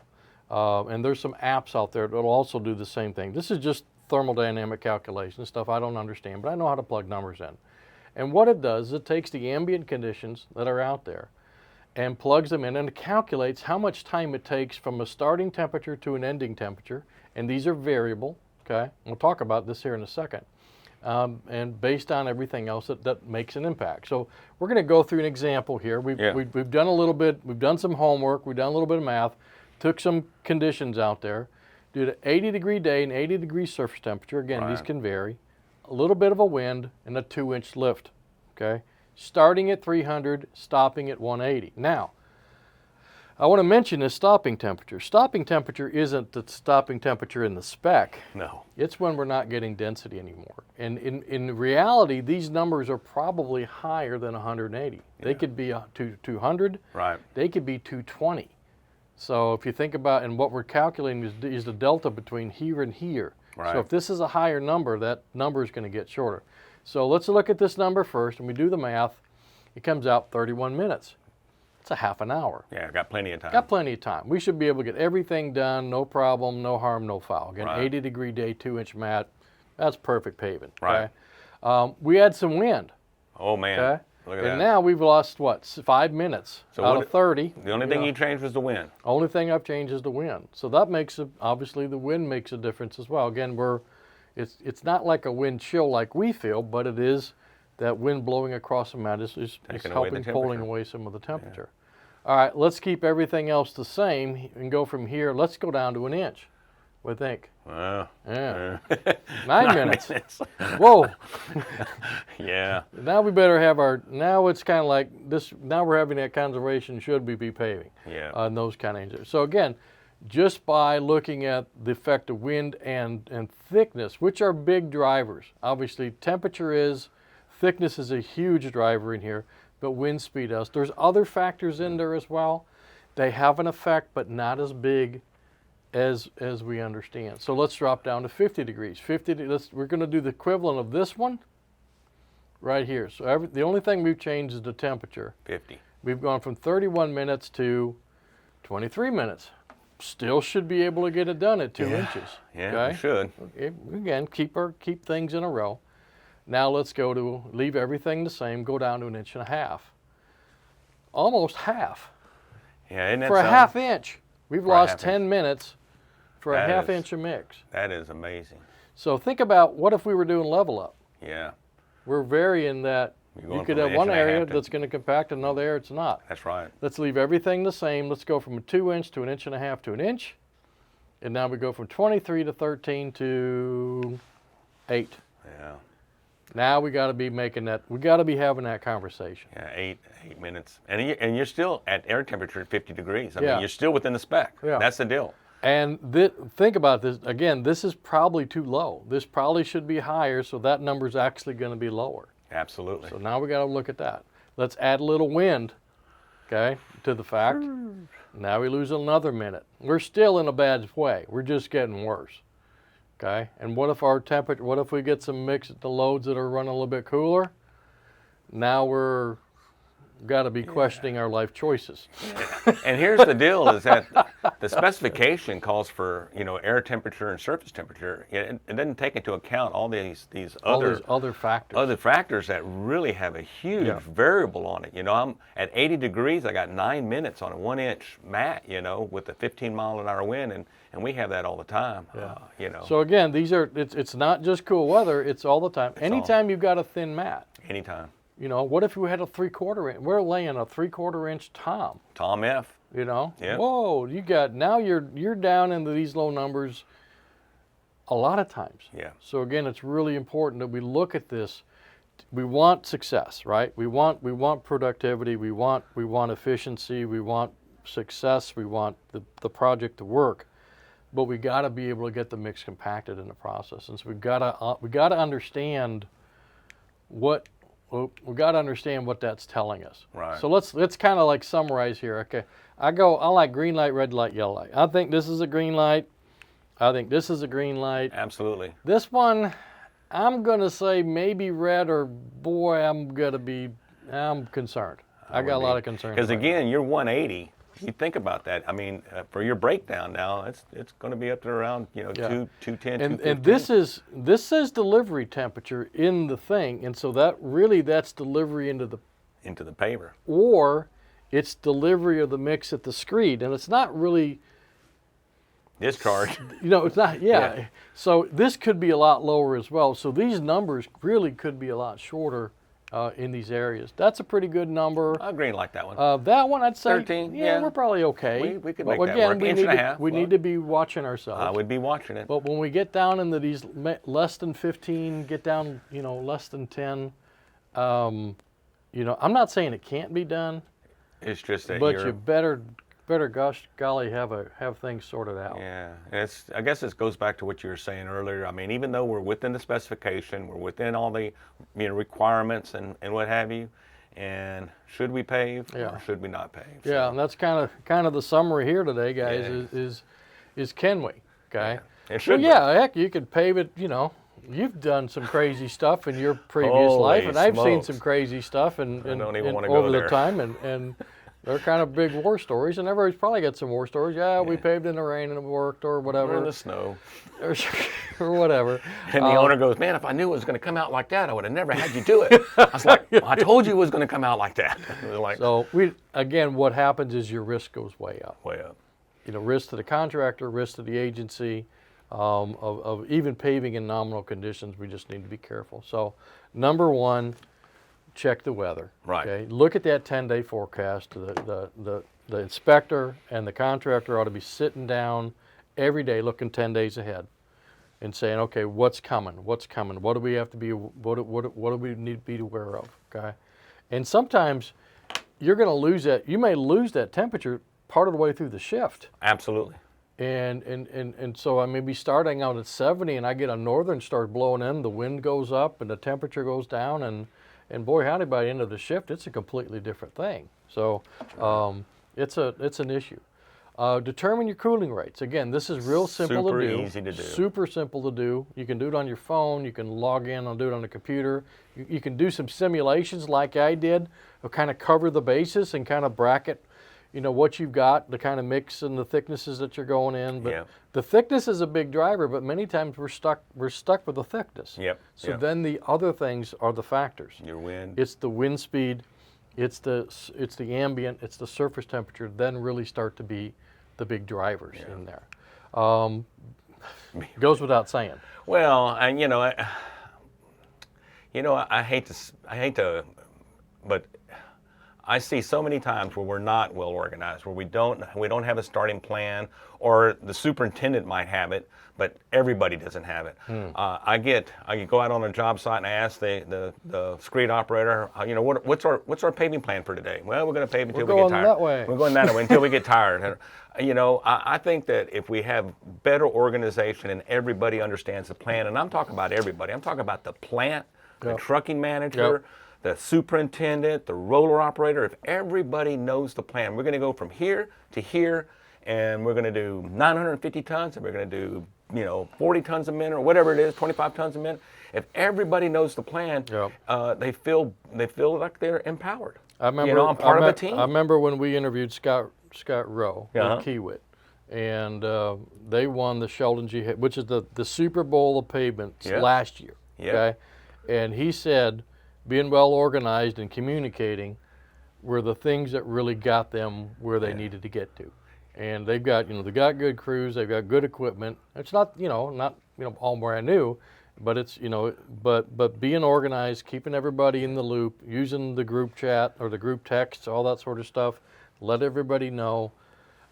[SPEAKER 1] And there's some apps out there that'll also do the same thing. This is just thermodynamic calculation stuff I don't understand, but I know how to plug numbers in. And what it does is it takes the ambient conditions that are out there and plugs them in, and it calculates how much time it takes from a starting temperature to an ending temperature. And these are variable, okay? We'll talk about this here in a second. And based on everything else that makes an impact. So we're going to go through an example here. We've done a little bit, we've done some homework, we've done a little bit of math, took some conditions out there. Due to 80-degree day and 80-degree surface temperature, again, these can vary, a little bit of a wind, and a 2-inch lift, okay? Starting at 300, stopping at 180. Now, I want to mention this stopping temperature. Stopping temperature isn't the stopping temperature in the spec.
[SPEAKER 2] No.
[SPEAKER 1] It's when we're not getting density anymore. And in reality, these numbers are probably higher than 180. They could be 200.
[SPEAKER 2] Right.
[SPEAKER 1] They could be 220. So if you think about, and what we're calculating is the delta between here and here.
[SPEAKER 2] Right.
[SPEAKER 1] So if this is a higher number, that number is going to get shorter. So let's look at this number first, and we do the math. It comes out 31 minutes. It's a half an hour.
[SPEAKER 2] Yeah, got plenty of time.
[SPEAKER 1] Got plenty of time. We should be able to get everything done, no problem, no harm, no foul. Again, 80-degree day, 2-inch mat. That's perfect paving.
[SPEAKER 2] Right.
[SPEAKER 1] Okay? We had some wind.
[SPEAKER 2] Oh, man.
[SPEAKER 1] Okay?
[SPEAKER 2] Look at
[SPEAKER 1] and
[SPEAKER 2] that.
[SPEAKER 1] now we've lost, 5 minutes out of 30.
[SPEAKER 2] The only thing you changed was the wind.
[SPEAKER 1] Only thing I've changed is the wind. So that makes, obviously the wind makes a difference as well. Again, it's not like a wind chill like we feel, but it is that wind blowing across the mat is helping pulling away some of the temperature. Yeah. All right, let's keep everything else the same and go from here. Let's go down to 1 inch. What do you think?
[SPEAKER 2] Well,
[SPEAKER 1] yeah. 9 minutes. Whoa.
[SPEAKER 2] Yeah.
[SPEAKER 1] Now we better have now it's kind of like this, now we're having that conservation, should we be paving?
[SPEAKER 2] Yeah.
[SPEAKER 1] And those kind of things. So again, just by looking at the effect of wind and thickness, which are big drivers. Obviously, thickness is a huge driver in here, but wind speed does. There's other factors in there as well. They have an effect, but not as big as we understand. So let's drop down to 50 degrees. We're going to do the equivalent of this one right here. So the only thing we've changed is the temperature.
[SPEAKER 2] 50.
[SPEAKER 1] We've gone from 31 minutes to 23 minutes. Still should be able to get it done at 2 inches.
[SPEAKER 2] Yeah,
[SPEAKER 1] okay?
[SPEAKER 2] we should.
[SPEAKER 1] Okay. Again, keep things in a row. Now let's leave everything the same, go down to 1.5 inches. Almost half.
[SPEAKER 2] Yeah, isn't that
[SPEAKER 1] for a
[SPEAKER 2] something?
[SPEAKER 1] half inch. We've lost 10
[SPEAKER 2] inch.
[SPEAKER 1] minutes for a half inch of mix.
[SPEAKER 2] That is amazing.
[SPEAKER 1] So think about what if we were doing level up?
[SPEAKER 2] Yeah.
[SPEAKER 1] We're varying that. You could have one area that's going to compact, another area it's not.
[SPEAKER 2] That's right.
[SPEAKER 1] Let's leave everything the same. Let's go from a 2 inch to 1.5 inches to 1 inch. And now we go from 23 to 13 to 8.
[SPEAKER 2] Yeah.
[SPEAKER 1] Now we got to be making that, we got to be having that conversation.
[SPEAKER 2] Yeah, 8 minutes. And you're still at air temperature at 50 degrees. I mean, you're still within the spec.
[SPEAKER 1] Yeah.
[SPEAKER 2] That's the deal.
[SPEAKER 1] And think about this, again, this is probably too low. This probably should be higher, so that number's actually going to be lower.
[SPEAKER 2] Absolutely.
[SPEAKER 1] So now we got to look at that. Let's add a little wind, okay, to the fact. Now we lose another minute. We're still in a bad way. We're just getting worse, okay? And what if we get some mix at the loads that are running a little bit cooler? Now we're got to be questioning our life choices.
[SPEAKER 2] And here's the deal: is that the specification calls for air temperature and surface temperature. It doesn't take into account all these
[SPEAKER 1] other factors
[SPEAKER 2] that really have a huge variable on it. I'm at 80 degrees. I got 9 minutes on a 1 inch mat. With a 15-mile-an-hour wind, and we have that all the time.
[SPEAKER 1] Yeah. So again, it's not just cool weather. It's all the time. Anytime you've got a thin mat.
[SPEAKER 2] Anytime.
[SPEAKER 1] What if we had a 3/4 inch? We're laying a 3/4 inch Tom.
[SPEAKER 2] Tom F.
[SPEAKER 1] Yeah. Whoa, now you're down into these low numbers a lot of times.
[SPEAKER 2] Yeah.
[SPEAKER 1] So again, it's really important that we look at this. We want success, right? We want productivity. We want efficiency. We want success. We want the project to work. But we got to be able to get the mix compacted in the process. And so we got to understand what that's telling us.
[SPEAKER 2] Right.
[SPEAKER 1] So let's kind of like summarize here. Okay. I like green light, red light, yellow light. I think this is a green light. I think this is a green light.
[SPEAKER 2] Absolutely.
[SPEAKER 1] This one, I'm going to say maybe red, or boy, I'm concerned. I got a lot of concerns.
[SPEAKER 2] Because again, you're 180. You think about that. I mean, for your breakdown now, it's going to be up to around 210, 215.
[SPEAKER 1] And this says delivery temperature in the thing, and so that's delivery into the
[SPEAKER 2] paver,
[SPEAKER 1] or it's delivery of the mix at the screed, and it's not really
[SPEAKER 2] discharge.
[SPEAKER 1] It's not. Yeah. So this could be a lot lower as well. So these numbers really could be a lot shorter. In these areas. That's a pretty good number.
[SPEAKER 2] I green like that one.
[SPEAKER 1] That one I'd say
[SPEAKER 2] 13,
[SPEAKER 1] we're probably okay.
[SPEAKER 2] We could make that work. Inch and a half.
[SPEAKER 1] We need to be watching ourselves.
[SPEAKER 2] I would be watching it.
[SPEAKER 1] But when we get down into these less than 15, get down, less than 10, I'm not saying it can't be done.
[SPEAKER 2] It's just that
[SPEAKER 1] you better gosh golly have things sorted out.
[SPEAKER 2] Yeah, and I guess this goes back to what you were saying earlier. I mean, even though we're within the specification, we're within all the requirements and what have you, and should we pave or should we not pave?
[SPEAKER 1] Yeah, and that's kind of the summary here today, guys. Is can we? Okay.
[SPEAKER 2] Yeah. It should.
[SPEAKER 1] Well, heck, you could pave it. You've done some crazy stuff in your previous life, and I've seen some crazy stuff over the time, and they're kind of big war stories, and everybody's probably got some war stories. Yeah, we paved in the rain and it worked, or whatever.
[SPEAKER 2] Or in the snow.
[SPEAKER 1] or whatever.
[SPEAKER 2] And the owner goes, man, if I knew it was going to come out like that, I would have never had you do it. I was like, I told you it was going to come out like that.
[SPEAKER 1] So, what happens is your risk goes way up.
[SPEAKER 2] Way up.
[SPEAKER 1] Risk to the contractor, risk to the agency, of even paving in nominal conditions, we just need to be careful. So, number one, check the weather.
[SPEAKER 2] Right.
[SPEAKER 1] Okay. Look at that 10-day forecast. The inspector and the contractor ought to be sitting down every day looking 10 days ahead and saying, okay, what's coming? What's coming? What do we have to be, what do we need to be aware of, okay? And sometimes you're going to lose that, you may lose that temperature part of the way through the shift.
[SPEAKER 2] Absolutely.
[SPEAKER 1] And so I may be starting out at 70 and I get a northern start blowing in, the wind goes up and the temperature goes down, and boy howdy, by the end of the shift, it's a completely different thing. So it's an issue. Determine your cooling rates. Again, this is real simple to do.
[SPEAKER 2] Super easy to do.
[SPEAKER 1] Super simple to do. You can do it on your phone. You can log in and do it on the computer. You can do some simulations like I did, or kind of cover the bases and kind of bracket, you know, what you've got, the kind of mix and the thicknesses that you're going in. But the thickness is a big driver, but many times we're stuck with the thickness.
[SPEAKER 2] Yep.
[SPEAKER 1] So then the other things are the factors.
[SPEAKER 2] Your wind.
[SPEAKER 1] It's the wind speed, it's the ambient, it's the surface temperature, then really start to be the big drivers in there. Goes without saying.
[SPEAKER 2] Well, and I hate to, but I see so many times where we're not well organized, where we don't have a starting plan, or the superintendent might have it, but everybody doesn't have it. I go out on a job site and I ask the screed operator, what's our paving plan for today? Well, we're going to pave until we get tired.
[SPEAKER 1] That way.
[SPEAKER 2] We're going that way until we get tired. I think that if we have better organization and everybody understands the plan, and I'm talking about everybody, I'm talking about the plant, the trucking manager, the superintendent, the roller operator, if everybody knows the plan, we're going to go from here to here, and we're going to do 950 tons, and we're going to do 40 tons a minute, or whatever it is, 25 tons a minute. If everybody knows the plan, they feel like they're empowered.
[SPEAKER 1] I remember,
[SPEAKER 2] I'm part of a team.
[SPEAKER 1] I remember when we interviewed Scott Rowe with Kiewit, and they won the Sheldon G, which is the Super Bowl of pavements last year. Okay, and he said, being well organized and communicating were the things that really got them where they needed to get to. And they've got, they got good crews, they've got good equipment. It's not all brand new, but it's, but being organized, keeping everybody in the loop, using the group chat or the group text, all that sort of stuff, let everybody know.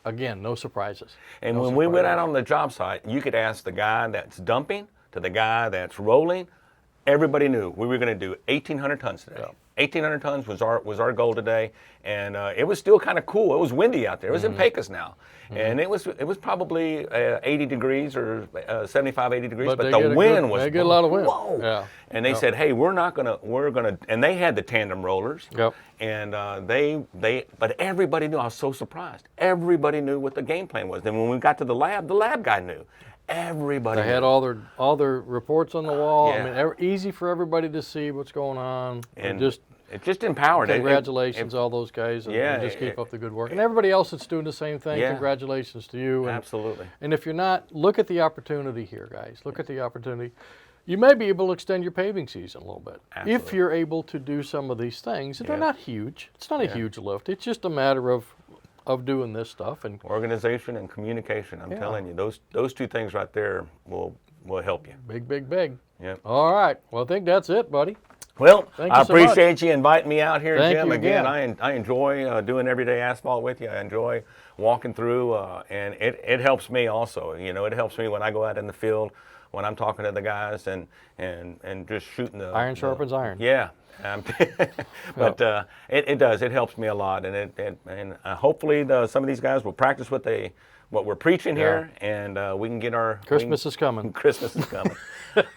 [SPEAKER 1] Again, no surprises.
[SPEAKER 2] And when we went out on the job site, you could ask the guy that's dumping to the guy that's rolling. Everybody knew we were going to do 1,800 tons today. 1,800 tons was our goal today, and it was still kind of cool. It was windy out there. It was in Pecos now, and it was probably 80 degrees or 75, 80 degrees, but the wind was.
[SPEAKER 1] They get a lot of wind.
[SPEAKER 2] Whoa! Yeah. And they said, hey, we're gonna, and they had the tandem rollers. And but everybody knew. I was so surprised. Everybody knew what the game plan was. Then when we got to the lab guy knew. Everybody.
[SPEAKER 1] They had all their reports on the wall. I mean, easy for everybody to see what's going on.
[SPEAKER 2] And it just empowered.
[SPEAKER 1] Congratulations, all those guys. And just keep up the good work. And everybody else that's doing the same thing, congratulations to you. And,
[SPEAKER 2] absolutely.
[SPEAKER 1] And if you're not, look at the opportunity here, guys. Look at the opportunity. You may be able to extend your paving season a little bit.
[SPEAKER 2] Absolutely.
[SPEAKER 1] If you're able to do some of these things. And they're not huge. It's not a huge lift. It's just a matter of doing this stuff. And
[SPEAKER 2] organization and communication. I'm telling you, those two things right there will help you.
[SPEAKER 1] Big.
[SPEAKER 2] Yep.
[SPEAKER 1] All right. Well, I think that's it, buddy.
[SPEAKER 2] Well, I appreciate you inviting me out here, Jim.
[SPEAKER 1] Again,
[SPEAKER 2] I enjoy doing everyday asphalt with you. I enjoy walking through, and it helps me also. It helps me when I go out in the field, when I'm talking to the guys and just shooting the
[SPEAKER 1] iron sharpens iron.
[SPEAKER 2] Yeah. But it does. It helps me a lot, and hopefully some of these guys will practice what we're preaching here, and we can get our
[SPEAKER 1] Christmas is coming.
[SPEAKER 2] Christmas is coming,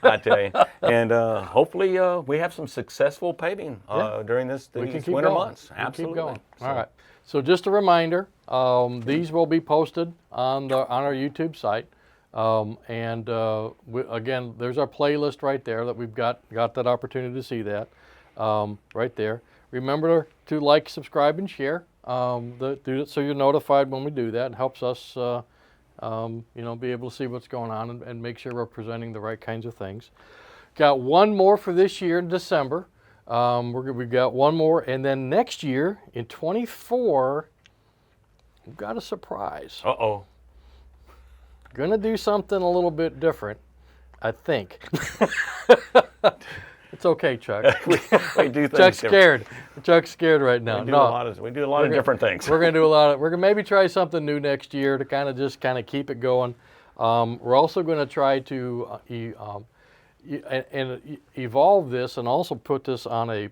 [SPEAKER 2] I tell you, and hopefully we have some successful paving during these winter months. Absolutely.
[SPEAKER 1] Keep going. All right. So just a reminder, these will be posted on our YouTube site. Again, there's our playlist right there that we've got that opportunity to see that. Right there. Remember to like, subscribe, and share. Do it so you're notified when we do that. It helps us, be able to see what's going on and make sure we're presenting the right kinds of things. Got one more for this year in December. We've got one more, and then next year in 24, we've got a surprise.
[SPEAKER 2] Uh-oh.
[SPEAKER 1] Gonna do something a little bit different, I think. It's okay, Chuck.
[SPEAKER 2] we do things
[SPEAKER 1] Chuck's scared. Chuck's scared right now.
[SPEAKER 2] We do a lot of different things.
[SPEAKER 1] We're gonna maybe try something new next year to kind of keep it going. We're also going to try to evolve this and also put this on an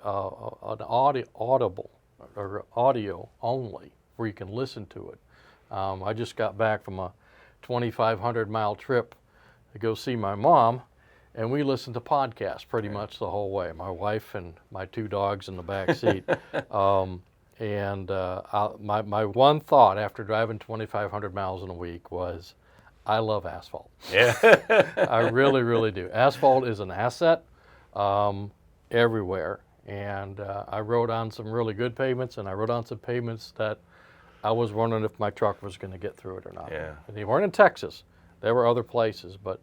[SPEAKER 1] audible or audio only, where you can listen to it. I just got back from a 2,500-mile trip to go see my mom, and we listened to podcasts pretty much the whole way. My wife and my 2 dogs in the back seat. My one thought after driving 2,500 miles in a week was, I love asphalt.
[SPEAKER 2] Yeah.
[SPEAKER 1] I really, really do. Asphalt is an asset everywhere. And I rode on some really good pavements, and I rode on some pavements that I was wondering if my truck was going to get through it or not.
[SPEAKER 2] Yeah.
[SPEAKER 1] And they weren't in Texas. There were other places, but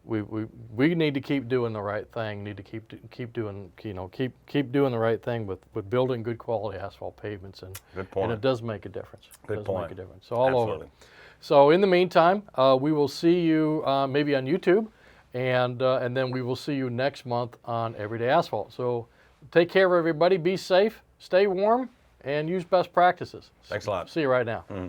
[SPEAKER 1] we need to keep doing the right thing. Need to keep doing the right thing with building good quality asphalt pavements, and
[SPEAKER 2] good point.
[SPEAKER 1] And it does make a difference.
[SPEAKER 2] Good point.
[SPEAKER 1] Make a difference. So all
[SPEAKER 2] Absolutely.
[SPEAKER 1] over. So in the meantime, we will see you maybe on YouTube, and then we will see you next month on Everyday Asphalt. So take care, everybody. Be safe, stay warm, and use best practices.
[SPEAKER 2] Thanks a lot.
[SPEAKER 1] See you right now.
[SPEAKER 2] Mm-hmm.